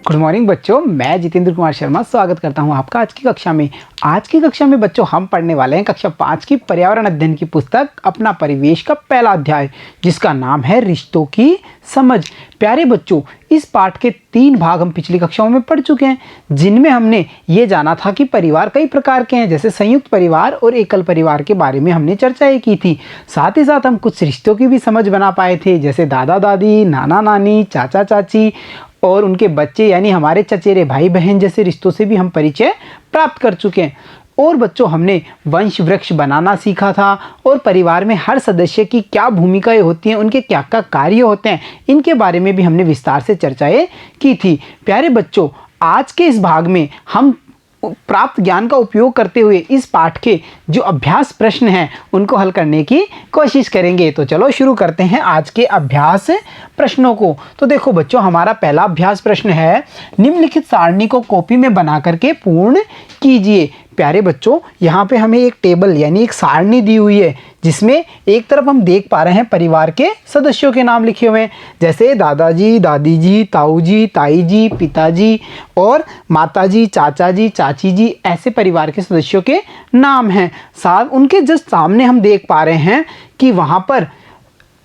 Good morning बच्चों, मैं जितेंद्र कुमार शर्मा स्वागत करता हूं आपका आज की कक्षा में। आज की कक्षा में बच्चों हम पढ़ने वाले हैं कक्षा 5 की पर्यावरण अध्ययन की पुस्तक अपना परिवेश का पहला अध्याय, जिसका नाम है रिश्तों की समझ। प्यारे बच्चों, इस पाठ के 3 भाग हम पिछली कक्षाओं में पढ़ चुके हैं, जिनमें हमने ये जाना था कि परिवार कई प्रकार के हैं, जैसे संयुक्त परिवार और एकल परिवार के बारे में हमने चर्चा की थी। साथ ही साथ हम कुछ रिश्तों की भी समझ बना पाए थे, जैसे दादा दादी, नाना नानी, चाचा चाची और उनके बच्चे यानी हमारे चचेरे भाई बहन जैसे रिश्तों से भी हम परिचय प्राप्त कर चुके हैं। और बच्चों, हमने वंश वृक्ष बनाना सीखा था और परिवार में हर सदस्य की क्या भूमिकाएं होती हैं, उनके क्या क्या कार्य होते हैं, इनके बारे में भी हमने विस्तार से चर्चाएं की थी। प्यारे बच्चों, आज के इस भाग में हम प्राप्त ज्ञान का उपयोग करते हुए इस पाठ के जो अभ्यास प्रश्न हैं उनको हल करने की कोशिश करेंगे। तो चलो शुरू करते हैं आज के अभ्यास प्रश्नों को। तो देखो बच्चों, हमारा पहला अभ्यास प्रश्न है, निम्नलिखित सारणी को कॉपी में बना करके पूर्ण कीजिए। प्यारे बच्चों, यहाँ पे हमें एक टेबल यानी एक सारणी दी हुई है, जिसमें एक तरफ हम देख पा रहे हैं परिवार के सदस्यों के नाम लिखे हुए हैं, जैसे दादाजी, दादी जी, ताऊ जी, ताई जी, पिताजी और माताजी, चाचा जी, चाची जी, ऐसे परिवार के सदस्यों के नाम हैं। साथ उनके जस्ट सामने हम देख पा रहे हैं कि वहाँ पर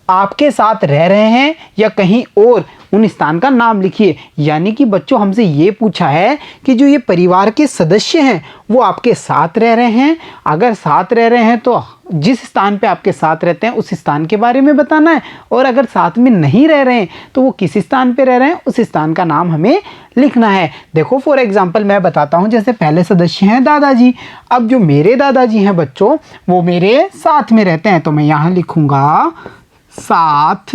आपके साथ रह रहे हैं या कहीं और उन स्थान का नाम लिखिए। यानी कि बच्चों, हमसे ये पूछा है कि जो ये परिवार के सदस्य हैं वो आपके साथ रह रहे हैं। अगर साथ रह रहे हैं तो जिस स्थान पे आपके साथ रहते हैं उस स्थान के बारे में बताना है, और अगर साथ में नहीं रह रहे हैं तो वो किस स्थान पे रह रहे हैं उस स्थान का नाम हमें लिखना है। देखो फॉर एग्जाम्पल मैं बताता हूँ, जैसे पहले सदस्य हैं दादाजी। अब जो मेरे दादाजी हैं बच्चों, वो मेरे साथ में रहते हैं, तो मैं यहाँ लिखूँगा साथ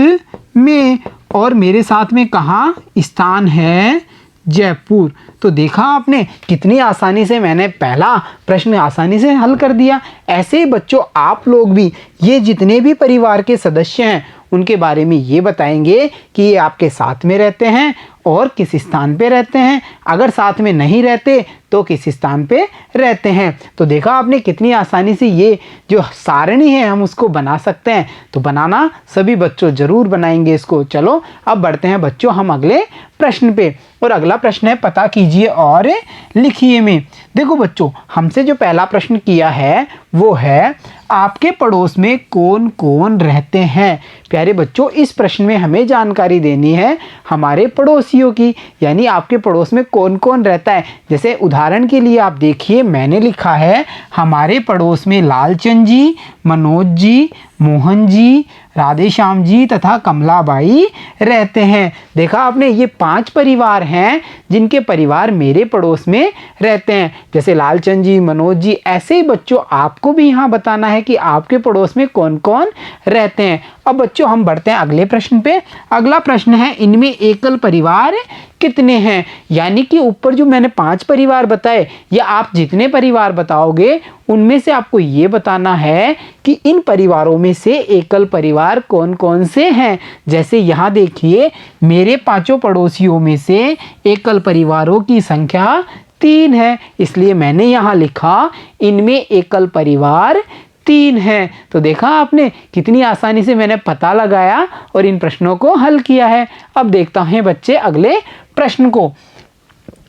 में, और मेरे साथ में कहाँ स्थान है, जयपुर। तो देखा आपने कितनी आसानी से मैंने पहला प्रश्न आसानी से हल कर दिया। ऐसे ही बच्चों, आप लोग भी ये जितने भी परिवार के सदस्य हैं उनके बारे में ये बताएंगे कि ये आपके साथ में रहते हैं और किस स्थान पे रहते हैं, अगर साथ में नहीं रहते तो किस स्थान पे रहते हैं। तो देखा आपने कितनी आसानी से ये जो सारणी है हम उसको बना सकते हैं। तो बनाना सभी बच्चों जरूर बनाएंगे इसको। चलो अब बढ़ते हैं बच्चों हम अगले प्रश्न पे, और अगला प्रश्न है पता कीजिए और लिखिए में। देखो बच्चों, हमसे जो पहला प्रश्न किया है वो है, आपके पड़ोस में कौन कौन रहते हैं। प्यारे बच्चों, इस प्रश्न में हमें जानकारी देनी है हमारे पड़ोसियों की, यानी आपके पड़ोस में कौन कौन रहता है। जैसे उदाहरण के लिए आप देखिए, मैंने लिखा है हमारे पड़ोस में लालचंद जी, मनोज जी, मोहन जी, राधेश्याम जी तथा कमलाबाई रहते हैं। देखा आपने, ये 5 परिवार हैं जिनके परिवार मेरे पड़ोस में रहते हैं, जैसे लालचंद जी, मनोज जी। ऐसे ही बच्चों आपको भी यहाँ बताना है कि आपके पड़ोस में कौन कौन रहते हैं। अब बच्चों हम बढ़ते हैं अगले प्रश्न पे। अगला प्रश्न है, इनमें एकल परिवार कितने हैं। यानी कि ऊपर जो मैंने 5 परिवार बताए, या आप जितने परिवार बताओगे उनमें से आपको ये बताना है कि इन परिवारों में से एकल परिवार कौन कौन से हैं। जैसे यहाँ देखिए, मेरे 5 पड़ोसियों में से एकल परिवारों की संख्या 3 है, इसलिए मैंने यहाँ लिखा इनमें एकल परिवार 3 हैं। तो देखा आपने कितनी आसानी से मैंने पता लगाया और इन प्रश्नों को हल किया है। अब देखता हैं बच्चे अगले प्रश्न को,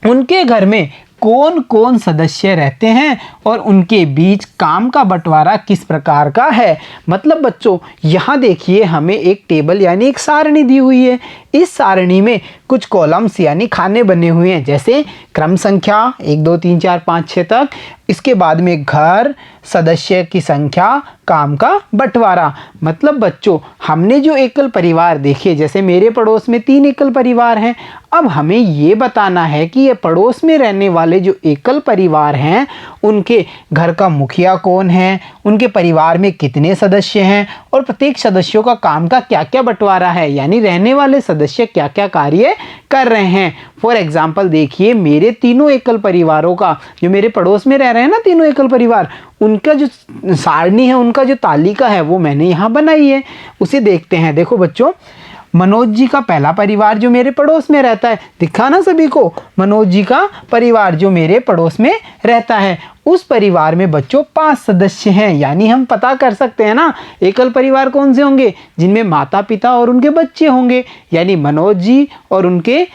उनके घर में कौन कौन सदस्य रहते हैं और उनके बीच काम का बंटवारा किस प्रकार का है। मतलब बच्चों, यहाँ देखिए हमें एक टेबल यानी एक सारणी दी हुई है। इस सारणी में कुछ कॉलम्स यानी खाने बने हुए हैं, जैसे क्रम संख्या 1 2 3 4 5 6 तक, इसके बाद में घर, सदस्य की संख्या, काम का बंटवारा। मतलब बच्चों, हमने जो एकल परिवार देखे, जैसे मेरे पड़ोस में 3 एकल परिवार हैं। अब हमें ये बताना है कि ये पड़ोस में रहने वाले जो एकल परिवार हैं उनके घर का मुखिया कौन है, उनके परिवार में कितने सदस्य हैं और प्रत्येक सदस्यों का काम का क्या क्या बंटवारा है, यानी रहने वाले सदस्य क्या क्या कार्य कर रहे हैं। फॉर एग्जाम्पल देखिए, मेरे 3 एकल परिवारों का, जो मेरे पड़ोस में रह रहे हैं ना 3 एकल परिवार, उनका जो सारणी है, उनका जो तालिका है वो मैंने यहाँ बनाई है, उसे देखते हैं। देखो बच्चों, मनोज जी का पहला परिवार जो मेरे पड़ोस में रहता है, दिखा ना सभी को, मनोज जी का परिवार जो मेरे पड़ोस में रहता है, उस परिवार में बच्चों 5 सदस्य हैं। यानी हम पता कर सकते हैं ना एकल परिवार कौन से होंगे, जिनमें माता पिता और उनके बच्चे होंगे, यानी मनोज जी और उनके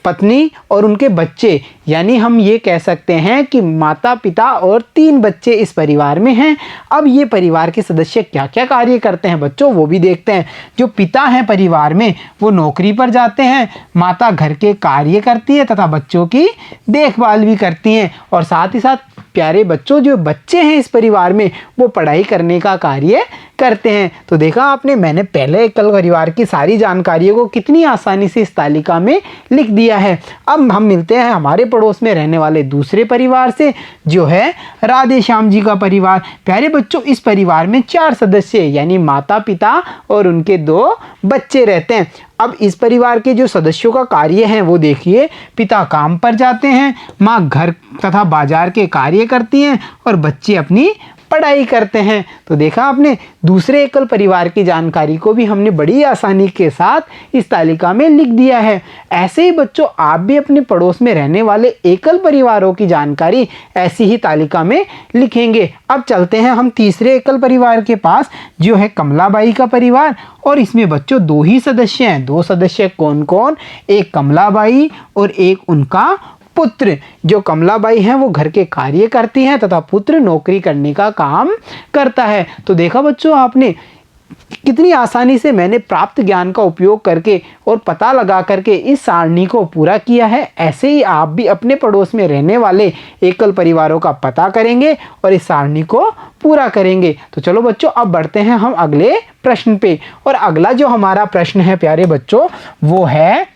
पत्नी और उनके बच्चे, यानी हम ये कह सकते हैं कि माता पिता और 3 बच्चे इस परिवार में हैं। अब ये परिवार के सदस्य क्या क्या कार्य करते हैं बच्चों, वो भी देखते हैं। जो पिता हैं परिवार में, वो नौकरी पर जाते हैं, माता घर के कार्य करती है तथा बच्चों की देखभाल भी करती हैं, और साथ ही साथ प्यारे बच्चों, जो बच्चे हैं इस परिवार में, वो पढ़ाई करने का कार्य करते हैं। तो देखा आपने, मैंने पहले एकल परिवार की सारी जानकारियों को कितनी आसानी से इस तालिका में लिख दिया है। अब हम मिलते हैं हमारे पड़ोस में रहने वाले दूसरे परिवार से, जो है राधे श्याम जी का परिवार। प्यारे बच्चों, इस परिवार में 4 सदस्य यानी माता पिता और उनके 2 बच्चे रहते हैं। अब इस परिवार के जो सदस्यों का कार्य है वो देखिए, पिता काम पर जाते हैं, माँ घर तथा बाजार के कार्य करती हैं और बच्चे अपनी पढ़ाई करते हैं। तो देखा आपने, दूसरे एकल परिवार की जानकारी को भी हमने बड़ी आसानी के साथ इस तालिका में लिख दिया है। ऐसे ही बच्चों, आप भी अपने पड़ोस में रहने वाले एकल परिवारों की जानकारी ऐसी ही तालिका में लिखेंगे। अब चलते हैं हम तीसरे एकल परिवार के पास, जो है कमलाबाई का परिवार, और इसमें बच्चों 2 ही सदस्य हैं। 2 सदस्य कौन कौन, एक कमलाबाई और एक उनका पुत्र। जो कमलाबाई हैं वो घर के कार्य करती हैं तथा पुत्र नौकरी करने का काम करता है। तो देखा बच्चों आपने, कितनी आसानी से मैंने प्राप्त ज्ञान का उपयोग करके और पता लगा करके इस सारणी को पूरा किया है। ऐसे ही आप भी अपने पड़ोस में रहने वाले एकल परिवारों का पता करेंगे और इस सारणी को पूरा करेंगे। तो चलो बच्चों, अब बढ़ते हैं हम अगले प्रश्न पे। और अगला जो हमारा प्रश्न है प्यारे बच्चों, वो है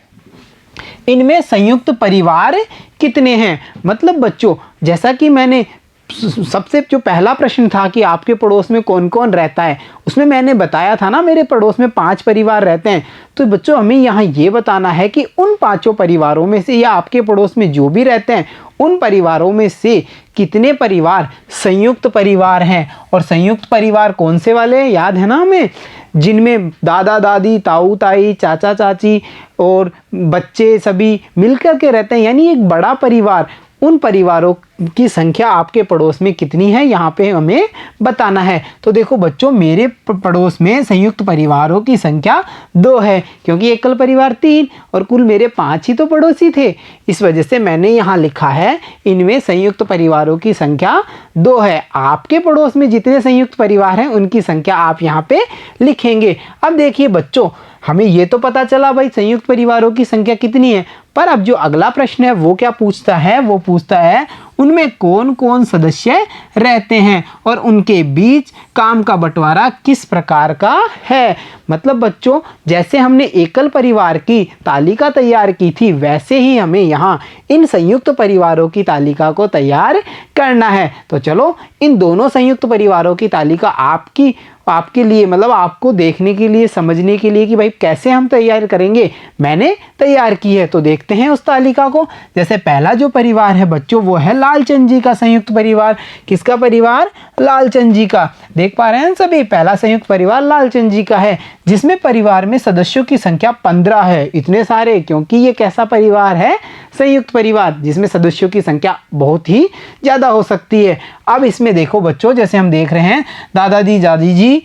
इनमें संयुक्त परिवार कितने हैं। मतलब बच्चों, जैसा कि मैंने सबसे जो पहला प्रश्न था कि आपके पड़ोस में कौन कौन रहता है, उसमें मैंने बताया था ना मेरे पड़ोस में 5 परिवार रहते हैं। तो बच्चों, हमें यहाँ ये बताना है कि उन 5 परिवारों में से या आपके पड़ोस में जो भी रहते हैं उन परिवारों में से कितने परिवार संयुक्त परिवार हैं। और संयुक्त परिवार कौन से वाले हैं, याद है ना हमें, जिनमें दादा दादी, ताऊ ताई, चाचा चाची और बच्चे सभी मिलकर के रहते हैं, यानी एक बड़ा परिवार। उन परिवारों की संख्या आपके पड़ोस में कितनी है, यहाँ पे हमें बताना है। तो देखो बच्चों, मेरे पड़ोस में संयुक्त परिवारों की संख्या 2 है, क्योंकि एकल परिवार 3 और कुल मेरे 5 ही तो पड़ोसी थे। इस वजह से मैंने यहाँ लिखा है इनमें संयुक्त परिवारों की संख्या 2 है। आपके पड़ोस में जितने संयुक्त परिवार हैं उनकी संख्या आप यहाँ पे लिखेंगे। अब देखिए बच्चों, हमें ये तो पता चला भाई संयुक्त परिवारों की संख्या कितनी है, पर अब जो अगला प्रश्न है वो क्या पूछता है, वो पूछता है उनमें कौन कौन सदस्य रहते हैं और उनके बीच काम का बंटवारा किस प्रकार का है। मतलब बच्चों, जैसे हमने एकल परिवार की तालिका तैयार की थी, वैसे ही हमें यहाँ इन संयुक्त परिवारों की तालिका को तैयार करना है। तो चलो, इन दोनों संयुक्त परिवारों की तालिका आपके लिए, मतलब आपको देखने के लिए, समझने के लिए कि भाई कैसे हम तैयार करेंगे, मैंने तैयार की है। तो देखते हैं उस तालिका को। जैसे पहला जो परिवार है बच्चों, वो है लालचंद जी का संयुक्त परिवार। किसका परिवार, लालचंद जी का। देख पा रहे हैं सभी, पहला संयुक्त परिवार लालचंद जी का है, जिसमें परिवार में सदस्यों की संख्या 15 है। इतने सारे, क्योंकि ये कैसा परिवार है, संयुक्त परिवार, जिसमें सदस्यों की संख्या बहुत ही ज़्यादा हो सकती है। अब इसमें देखो बच्चों, जैसे हम देख रहे हैं दादाजी दादी जी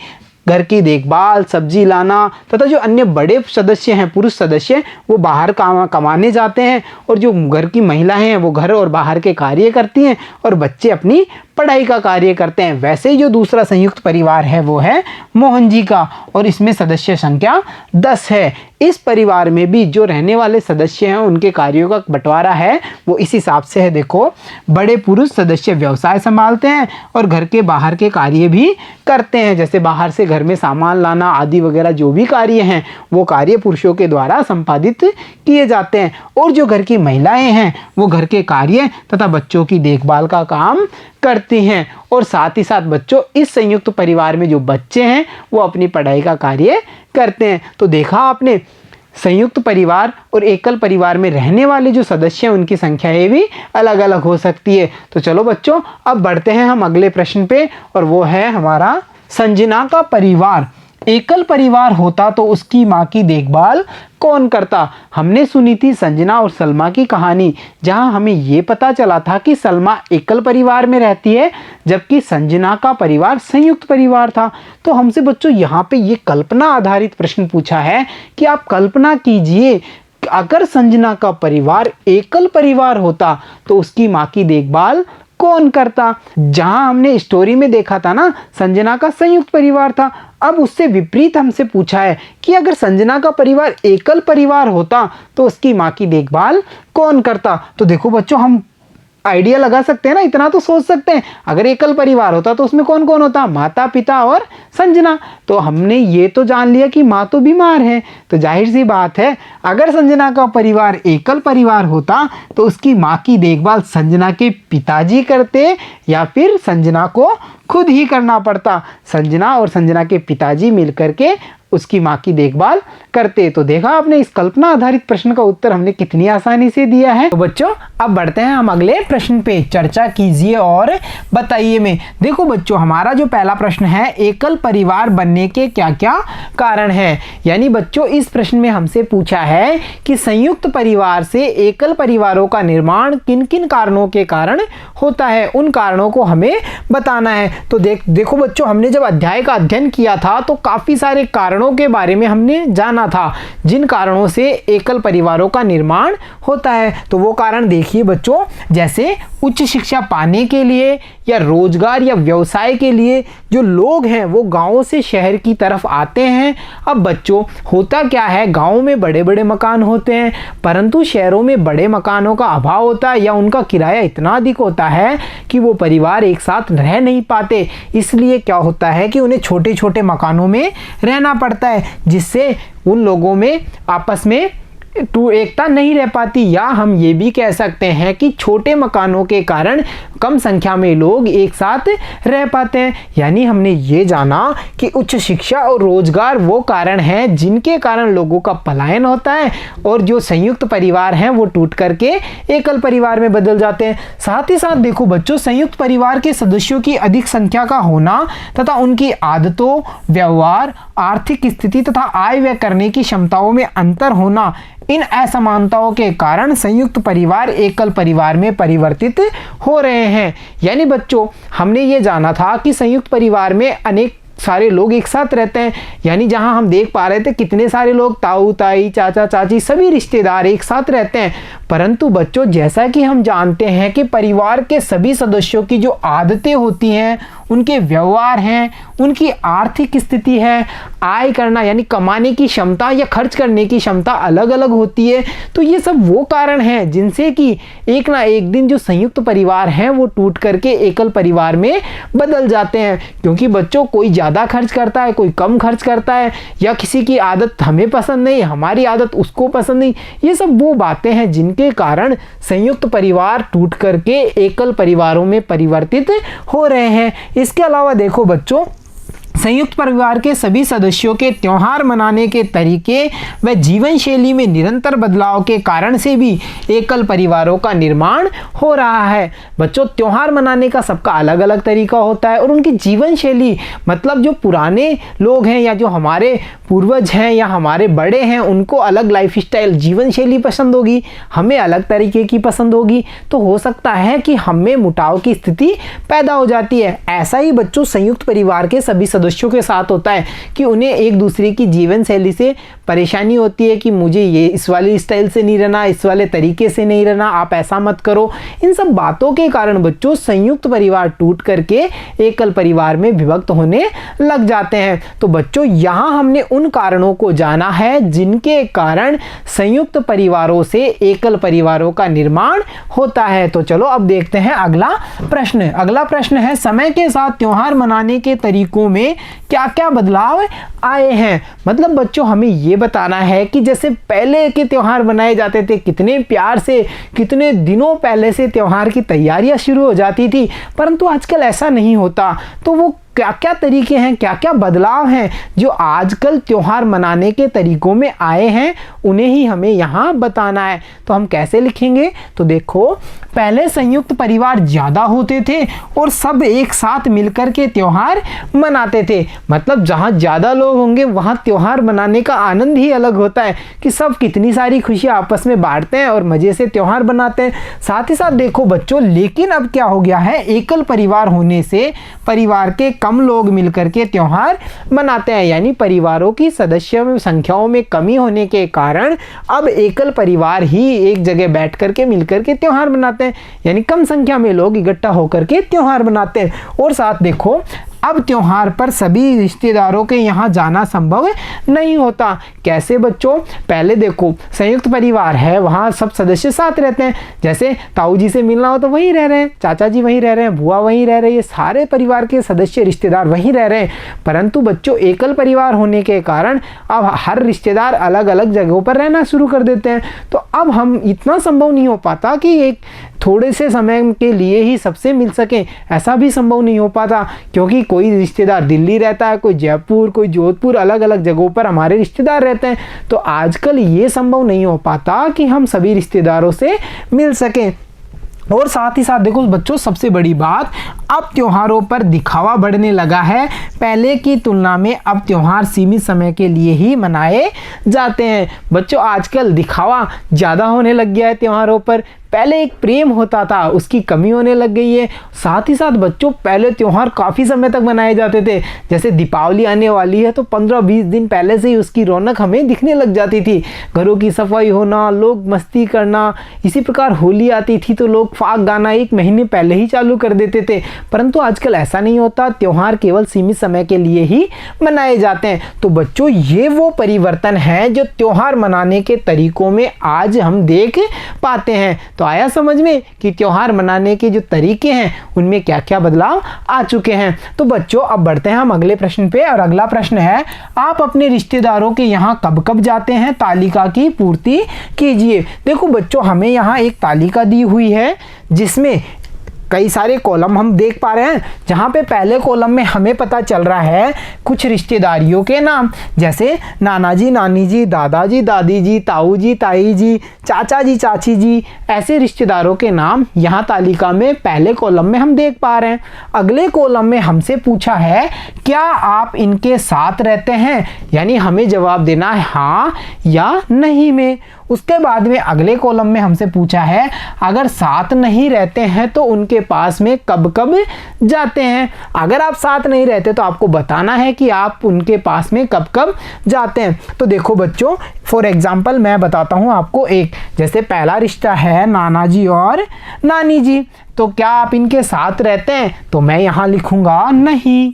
घर की देखभाल, सब्जी लाना तथा जो अन्य बड़े सदस्य हैं, पुरुष सदस्य, वो बाहर कमाने जाते हैं, और जो घर की महिलाएं हैं वो घर और बाहर के कार्य करती हैं, और बच्चे अपनी पढ़ाई का कार्य करते हैं। वैसे ही जो दूसरा संयुक्त परिवार है वो है मोहन जी का, और इसमें सदस्य संख्या 10 है। इस परिवार में भी जो रहने वाले सदस्य हैं उनके कार्यों का बंटवारा है वो इस हिसाब से है। देखो, बड़े पुरुष सदस्य व्यवसाय संभालते हैं और घर के बाहर के कार्य भी करते हैं, जैसे बाहर से घर में सामान लाना आदि वगैरह जो भी कार्य हैं वो कार्य पुरुषों के द्वारा संपादित किए जाते हैं। और जो घर की महिलाएं हैं वो घर के कार्य तथा बच्चों की देखभाल का काम करती हैं। और साथ ही साथ बच्चों, इस संयुक्त परिवार में जो बच्चे हैं वो अपनी पढ़ाई का कार्य करते हैं। तो देखा आपने, संयुक्त परिवार और एकल परिवार में रहने वाले जो सदस्य हैं उनकी संख्याएं भी अलग अलग हो सकती है। तो चलो बच्चों, अब बढ़ते हैं हम अगले प्रश्न पे, और वो है हमारा संजना का परिवार। एकल परिवार होता तो उसकी माँ की देखभाल कौन करता। हमने सुनी थी संजना और सलमा की कहानी, जहां हमें ये पता चला था कि सलमा एकल परिवार में रहती है जबकि संजना का परिवार संयुक्त परिवार था। तो हमसे बच्चों यहाँ पे ये कल्पना आधारित प्रश्न पूछा है कि आप कल्पना कीजिए अगर संजना का परिवार एकल परिवार होता तो उसकी माँ की देखभाल कौन करता। जहां हमने स्टोरी में देखा था ना, संजना का संयुक्त परिवार था। अब उससे विपरीत हमसे पूछा है कि अगर संजना का परिवार एकल परिवार होता तो उसकी माँ की देखभाल कौन करता। तो देखो बच्चों, हम आइडिया लगा सकते हैं ना, इतना तो सोच सकते हैं। अगर एकल परिवार होता तो उसमें कौन कौन होता, माता पिता और संजना। तो हमने ये तो जान लिया कि माँ तो बीमार है, तो जाहिर सी बात है अगर संजना का परिवार एकल परिवार होता तो उसकी माँ की देखभाल संजना के पिताजी करते या फिर संजना को खुद ही करना पड़ता। संजना और संजना के पिताजी मिलकर के उसकी माँ की देखभाल करते। तो देखा आपने, इस कल्पना आधारित प्रश्न का उत्तर हमने कितनी आसानी से दिया है। तो बच्चों अब बढ़ते हैं हम अगले प्रश्न पे, चर्चा कीजिए और बताइए में। देखो बच्चों, हमारा जो पहला प्रश्न है, एकल परिवार बनने के क्या क्या कारण है। यानी बच्चों इस प्रश्न में हमसे पूछा है कि संयुक्त परिवार से एकल परिवारों का निर्माण किन किन कारणों के कारण होता है, उन कारणों को हमें बताना है। तो देखो बच्चों, हमने जब अध्याय का अध्ययन किया था तो काफी सारे कारणों के बारे में हमने जाना था, जिन कारणों से एकल परिवारों का निर्माण होता है। तो वो कारण देखिए बच्चों, जैसे उच्च शिक्षा पाने के लिए या रोजगार या व्यवसाय के लिए जो लोग हैं वो गांवों से शहर की तरफ आते हैं। अब बच्चों होता क्या है, गांवों में बड़े बड़े मकान होते हैं परंतु शहरों में बड़े मकानों का अभाव होता है या उनका किराया इतना अधिक होता है कि वो परिवार एक साथ रह नहीं पाते। इसलिए क्या होता है कि उन्हें छोटे छोटे मकानों में रहना पड़ता है, जिससे उन लोगों में आपस में एकता नहीं रह पाती। या हम ये भी कह सकते हैं कि छोटे मकानों के कारण कम संख्या में लोग एक साथ रह पाते हैं। यानी हमने ये जाना कि उच्च शिक्षा और रोजगार वो कारण हैं जिनके कारण लोगों का पलायन होता है और जो संयुक्त परिवार हैं वो टूट करके एकल परिवार में बदल जाते हैं। साथ ही साथ देखो बच्चों, संयुक्त परिवार के सदस्यों की अधिक संख्या का होना तथा उनकी आदतों, व्यवहार, आर्थिक स्थिति तथा आय व्यय करने की क्षमताओं में अंतर होना, इन असमानताओं के कारण संयुक्त परिवार एकल परिवार में परिवर्तित हो रहे हैं। यानी बच्चों हमने ये जाना था कि संयुक्त परिवार में अनेक सारे लोग एक साथ रहते हैं। यानी जहां हम देख पा रहे थे कितने सारे लोग, ताऊ ताई, चाचा चाची, सभी रिश्तेदार एक साथ रहते हैं। परंतु बच्चों जैसा कि हम जानते हैं कि परिवार के सभी सदस्यों की जो आदतें होती हैं, उनके व्यवहार हैं, उनकी आर्थिक स्थिति है, आय करना यानी कमाने की क्षमता या खर्च करने की क्षमता अलग अलग होती है। तो ये सब वो कारण हैं जिनसे कि एक ना एक दिन जो संयुक्त परिवार हैं वो टूट करके एकल परिवार में बदल जाते हैं। क्योंकि बच्चों कोई ज़्यादा खर्च करता है, कोई कम खर्च करता है, या किसी की आदत हमें पसंद नहीं, हमारी आदत उसको पसंद नहीं। ये सब वो बातें हैं जिनके कारण संयुक्त परिवार टूट करके एकल परिवारों में परिवर्तित हो रहे हैं। इसके अलावा देखो बच्चों, संयुक्त परिवार के सभी सदस्यों के त्योहार मनाने के तरीके व जीवन शैली में निरंतर बदलाव के कारण से भी एकल परिवारों का निर्माण हो रहा है। बच्चों त्योहार मनाने का सबका अलग अलग तरीका होता है और उनकी जीवन शैली, मतलब जो पुराने लोग हैं या जो हमारे पूर्वज हैं या हमारे बड़े हैं, उनको अलग लाइफ स्टाइल जीवन शैली पसंद होगी, हमें अलग तरीके की पसंद होगी। तो हो सकता है कि हमें मुटाव की स्थिति पैदा हो जाती है। ऐसा ही बच्चों संयुक्त परिवार के सभी सदस्यों के साथ होता है कि उन्हें एक दूसरे की जीवन शैली से परेशानी होती है कि मुझे ये इस वाले स्टाइल से नहीं रहना, इस वाले तरीके से नहीं रहना, आप ऐसा मत करो। इन सब बातों के कारण बच्चों संयुक्त परिवार टूट करके एकल परिवार में विभक्त होने लग जाते हैं। तो बच्चों यहाँ हमने उन कारणों को जाना है जिनके कारण संयुक्त परिवारों से एकल परिवारों का निर्माण होता है। तो चलो अब देखते हैं अगला प्रश्न। अगला प्रश्न है, समय के साथ त्योहार मनाने के तरीकों में क्या क्या बदलाव आए हैं। मतलब बच्चों हमें ये बताना है कि जैसे पहले के त्योहार मनाए जाते थे, कितने प्यार से, कितने दिनों पहले से त्योहार की तैयारियां शुरू हो जाती थी, परंतु आजकल ऐसा नहीं होता। तो वो क्या क्या तरीके हैं, क्या क्या बदलाव हैं जो आजकल त्योहार मनाने के तरीकों में आए हैं, उन्हें ही हमें यहाँ बताना है। तो हम कैसे लिखेंगे, तो देखो पहले संयुक्त परिवार ज़्यादा होते थे और सब एक साथ मिलकर के त्योहार मनाते थे। मतलब जहाँ ज़्यादा लोग होंगे वहाँ त्योहार मनाने का आनंद ही अलग होता है कि सब कितनी सारी खुशियाँ आपस में बांटते हैं और मज़े से त्योहार बनाते हैं। साथ ही साथ देखो बच्चों, लेकिन अब क्या हो गया है, एकल परिवार होने से परिवार के कम लोग मिलकर के त्योहार मनाते हैं। यानी परिवारों की सदस्य संख्याओं में कमी होने के कारण अब एकल परिवार ही एक जगह बैठ करके मिलकर के त्योहार मनाते हैं, यानी कम संख्या में लोग इकट्ठा होकर के त्योहार मनाते हैं। और साथ देखो, अब त्योहार पर सभी रिश्तेदारों के यहाँ जाना संभव नहीं होता। कैसे बच्चों? पहले देखो, संयुक्त परिवार है, वहाँ सब सदस्य साथ रहते हैं। जैसे ताऊ जी से मिलना हो तो वहीं रह रहे हैं, चाचा जी वहीं रह रहे हैं, बुआ वहीं रह रही है, सारे परिवार के सदस्य रिश्तेदार वहीं रह रहे हैं। परंतु बच्चों, एकल परिवार होने के कारण अब हर रिश्तेदार अलग अलग जगहों पर रहना शुरू कर देते हैं। तो अब हम इतना संभव नहीं हो पाता कि एक थोड़े से समय के लिए ही सबसे मिल सके, ऐसा भी संभव नहीं हो पाता, क्योंकि कोई रिश्तेदार दिल्ली रहता है, कोई जयपुर, कोई जोधपुर, अलग अलग जगहों पर हमारे रिश्तेदार रहते हैं। तो आजकल ये संभव नहीं हो पाता कि हम सभी रिश्तेदारों से मिल सकें। और साथ ही साथ देखो बच्चों, सबसे बड़ी बात, अब त्योहारों पर दिखावा बढ़ने लगा है। पहले की तुलना में अब त्योहार सीमित समय के लिए ही मनाए जाते हैं। बच्चों, आजकल दिखावा ज़्यादा होने लग गया है त्योहारों पर। पहले एक प्रेम होता था, उसकी कमी होने लग गई है। साथ ही साथ बच्चों, पहले त्योहार काफ़ी समय तक मनाए जाते थे। जैसे दीपावली आने वाली है तो 15-20 दिन पहले से ही उसकी रौनक हमें दिखने लग जाती थी। घरों की सफाई होना, लोग मस्ती करना। इसी प्रकार होली आती थी तो लोग फाग गाना 1 महीने पहले ही चालू कर देते थे। परंतु आजकल ऐसा नहीं होता, त्योहार केवल सीमित समय के लिए ही मनाए जाते हैं। तो बच्चों, ये वो परिवर्तन है जो त्योहार मनाने के तरीकों में आज हम देख पाते हैं। तो आया समझ में कि त्योहार मनाने के जो तरीके हैं उनमें क्या क्या बदलाव आ चुके हैं। तो बच्चों, अब बढ़ते हैं हम अगले प्रश्न पे। और अगला प्रश्न है, आप अपने रिश्तेदारों के यहाँ कब कब जाते हैं? तालिका की पूर्ति कीजिए। देखो बच्चों, हमें यहाँ एक तालिका दी हुई है जिसमें कई सारे कॉलम हम देख पा रहे हैं, जहाँ पे पहले कॉलम में हमें पता चल रहा है कुछ रिश्तेदारियों के नाम, जैसे नाना जी, नानी जी, दादाजी, दादी जी, ताऊ जी, ताई जी, चाचा जी, चाची जी। ऐसे रिश्तेदारों के नाम यहाँ तालिका में पहले कॉलम में हम देख पा रहे हैं। अगले कॉलम में हमसे पूछा है, क्या आप इनके साथ रहते हैं? यानी हमें जवाब देना है हाँ या नहीं में। उसके बाद में अगले कॉलम में हमसे पूछा है, अगर साथ नहीं रहते हैं तो उनके पास में कब कब जाते हैं? अगर आप साथ नहीं रहते तो आपको बताना है कि आप उनके पास में कब कब जाते हैं। तो देखो बच्चों, फॉर एग्जाम्पल मैं बताता हूँ आपको एक, जैसे पहला रिश्ता है नाना जी और नानी जी। तो क्या आप इनके साथ रहते हैं? तो मैं यहाँ लिखूँगा नहीं,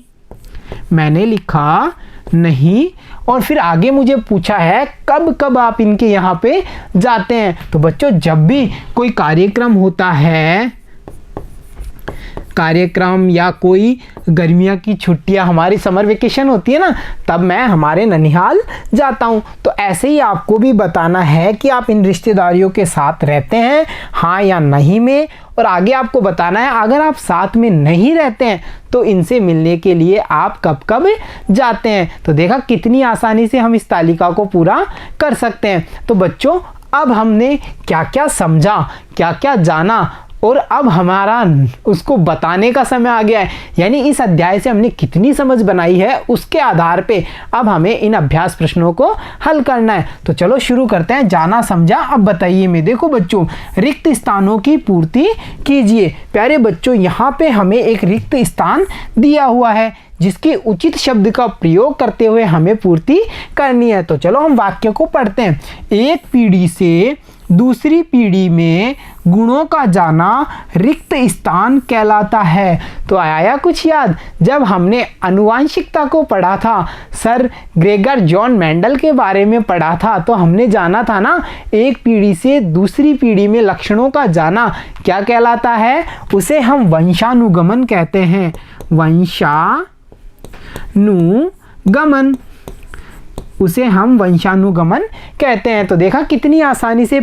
मैंने लिखा नहीं। और फिर आगे मुझे पूछा है कब कब आप इनके यहाँ पे जाते हैं? तो बच्चों, जब भी कोई कार्यक्रम होता है, कार्यक्रम या कोई गर्मियों की छुट्टियां, हमारी समर वेकेशन होती है ना, तब मैं हमारे ननिहाल जाता हूं। तो ऐसे ही आपको भी बताना है कि आप इन रिश्तेदारियों के साथ रहते हैं हाँ या नहीं में। और आगे आपको बताना है, अगर आप साथ में नहीं रहते हैं तो इनसे मिलने के लिए आप कब कब जाते हैं। तो देखा कितनी आसानी से हम इस तालिका को पूरा कर सकते हैं। तो बच्चों, अब हमने क्या क्या समझा, क्या क्या जाना, और अब हमारा उसको बताने का समय आ गया है। यानी इस अध्याय से हमने कितनी समझ बनाई है, उसके आधार पे अब हमें इन अभ्यास प्रश्नों को हल करना है। तो चलो शुरू करते हैं। जाना समझा, अब बताइए में। देखो बच्चों, रिक्त स्थानों की पूर्ति कीजिए। प्यारे बच्चों, यहाँ पे हमें एक रिक्त स्थान दिया हुआ है जिसके उचित शब्द का प्रयोग करते हुए हमें पूर्ति करनी है। तो चलो हम वाक्य को पढ़ते हैं। एक पीढ़ी से दूसरी पीढ़ी में गुणों का जाना रिक्त स्थान कहलाता है। तो आया कुछ याद? जब हमने आनुवांशिकता को पढ़ा था, सर ग्रेगर जॉन मेंडल के बारे में पढ़ा था, तो हमने जाना था ना, एक पीढ़ी से दूसरी पीढ़ी में लक्षणों का जाना क्या कहलाता है? उसे हम वंशानुगमन कहते हैं। वंशानुगमन, उसे हम वंशानुगमन कहते हैं। तो देखा कितनी आसानी से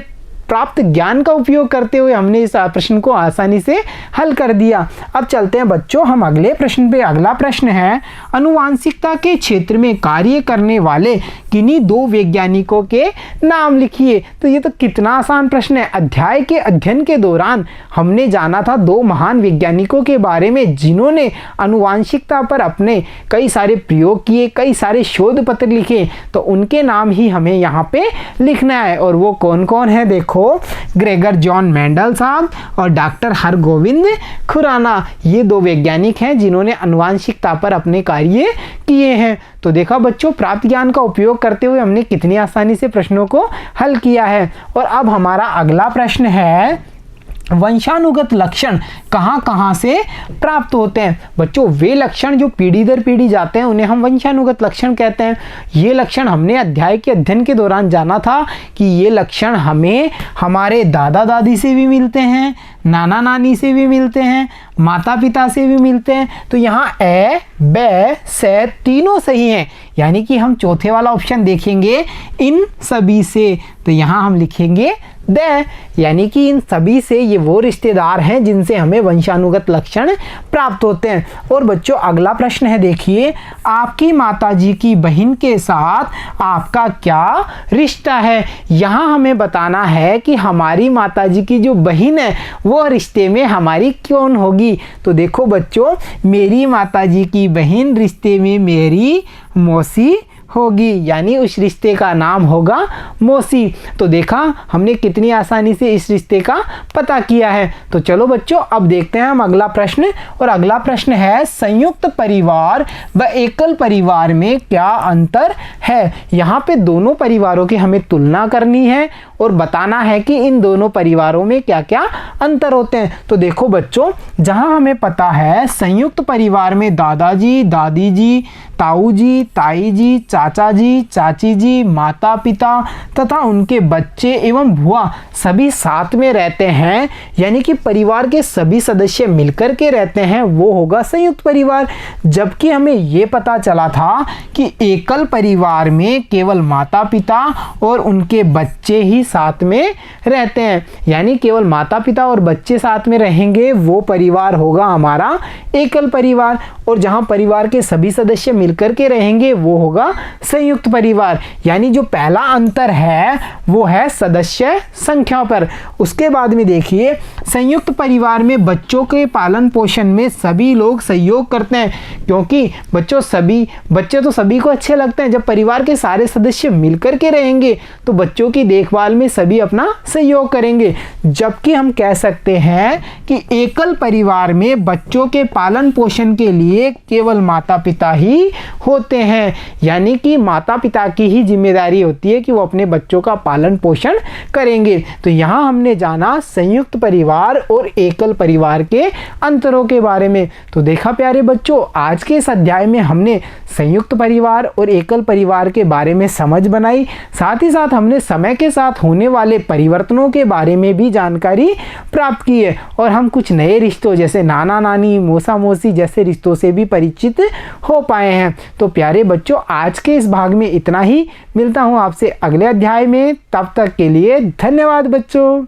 प्राप्त ज्ञान का उपयोग करते हुए हमने इस प्रश्न को आसानी से हल कर दिया। अब चलते हैं बच्चों हम अगले प्रश्न पे। अगला प्रश्न है, अनुवांशिकता के क्षेत्र में कार्य करने वाले किन्हीं 2 वैज्ञानिकों के नाम लिखिए। तो ये तो कितना आसान प्रश्न है। अध्याय के अध्ययन के दौरान हमने जाना था 2 महान वैज्ञानिकों के बारे में जिन्होंने अनुवांशिकता पर अपने कई सारे प्रयोग किए, कई सारे शोध पत्र लिखे। तो उनके नाम ही हमें यहाँ पे लिखना है। और वो कौन कौन है देखो। देखो ग्रेगर जॉन मेंडल साहब और डॉक्टर हरगोविंद खुराना, ये दो वैज्ञानिक हैं जिन्होंने आनुवंशिकता पर अपने कार्य किए हैं। तो देखा बच्चों, प्राप्त ज्ञान का उपयोग करते हुए हमने कितनी आसानी से प्रश्नों को हल किया है। और अब हमारा अगला प्रश्न है, वंशानुगत लक्षण कहाँ कहाँ से प्राप्त होते हैं। बच्चों, वे लक्षण जो पीढ़ी दर पीढ़ी जाते हैं उन्हें हम वंशानुगत लक्षण कहते हैं। ये लक्षण हमने अध्याय के अध्ययन के दौरान जाना था कि ये लक्षण हमें हमारे दादा दादी से भी मिलते हैं, नाना नानी से भी मिलते हैं, माता पिता से भी मिलते हैं। तो यहाँ ए, ब, से तीनों सही हैं, यानी कि हम चौथे वाला ऑप्शन देखेंगे इन सभी से, तो यहाँ हम लिखेंगे द, यानी कि इन सभी से ये वो रिश्तेदार हैं जिनसे हमें वंशानुगत लक्षण प्राप्त होते हैं। और बच्चों, अगला प्रश्न है, देखिए, आपकी माताजी की बहन के साथ आपका क्या रिश्ता है। यहाँ हमें बताना है कि हमारी माताजी की जो बहन है वो रिश्ते में हमारी कौन होगी। तो देखो बच्चों, मेरी माताजी की बहन रिश्ते में मेरी मौसी होगी, यानी उस रिश्ते का नाम होगा मौसी। तो देखा हमने कितनी आसानी से इस रिश्ते का पता किया है। तो चलो बच्चों, अब देखते हैं हम अगला प्रश्न। और अगला प्रश्न है, संयुक्त परिवार व एकल परिवार में क्या अंतर है। यहाँ पे दोनों परिवारों की हमें तुलना करनी है और बताना है कि इन दोनों परिवारों में क्या क्या अंतर होते हैं। तो देखो बच्चों, जहाँ हमें पता है संयुक्त परिवार में दादाजी, दादी जी, ताऊ जी, ताई जी, चाचा जी, चाची जी, माता पिता तथा उनके बच्चे एवं बुआ सभी साथ में रहते हैं, यानी कि परिवार के सभी सदस्य मिलकर के रहते हैं, वो होगा संयुक्त परिवार। जबकि हमें ये पता चला था कि एकल परिवार में केवल माता पिता और उनके बच्चे ही साथ में रहते हैं, यानी केवल माता पिता और बच्चे साथ में रहेंगे, वो परिवार होगा हमारा एकल परिवार। और जहां परिवार के सभी सदस्य मिलकर के रहेंगे वो होगा संयुक्त परिवार। यानी जो पहला अंतर है वो है सदस्य संख्या पर। उसके बाद में देखिए, संयुक्त परिवार में बच्चों के पालन पोषण में सभी लोग सहयोग करते हैं, क्योंकि बच्चे तो सभी को अच्छे लगते हैं। जब परिवार के सारे सदस्य मिलकर के रहेंगे तो बच्चों की देखभाल में सभी अपना सहयोग करेंगे। जबकि हम कह सकते हैं कि एकल परिवार में बच्चों के पालन पोषण के लिए केवल माता पिता ही होते हैं, यानी कि माता पिता की ही जिम्मेदारी होती है कि वो अपने बच्चों का पालन पोषण करेंगे। तो यहाँ हमने जाना संयुक्त परिवार और एकल परिवार के अंतरों के बारे में। तो देखा प्यारे बच्चों, आज के इस अध्याय में हमने संयुक्त परिवार और एकल परिवार के बारे में समझ बनाई, साथ ही साथ हमने समय के साथ होने वाले परिवर्तनों के बारे में भी जानकारी प्राप्त की है। और हम कुछ नए रिश्तों जैसे नाना नानी, मौसा मौसी जैसे रिश्तों से भी परिचित हो पाए हैं। तो प्यारे बच्चों, आज के इस भाग में इतना ही। मिलता हूँ आपसे अगले अध्याय में, तब तक के लिए धन्यवाद बच्चों।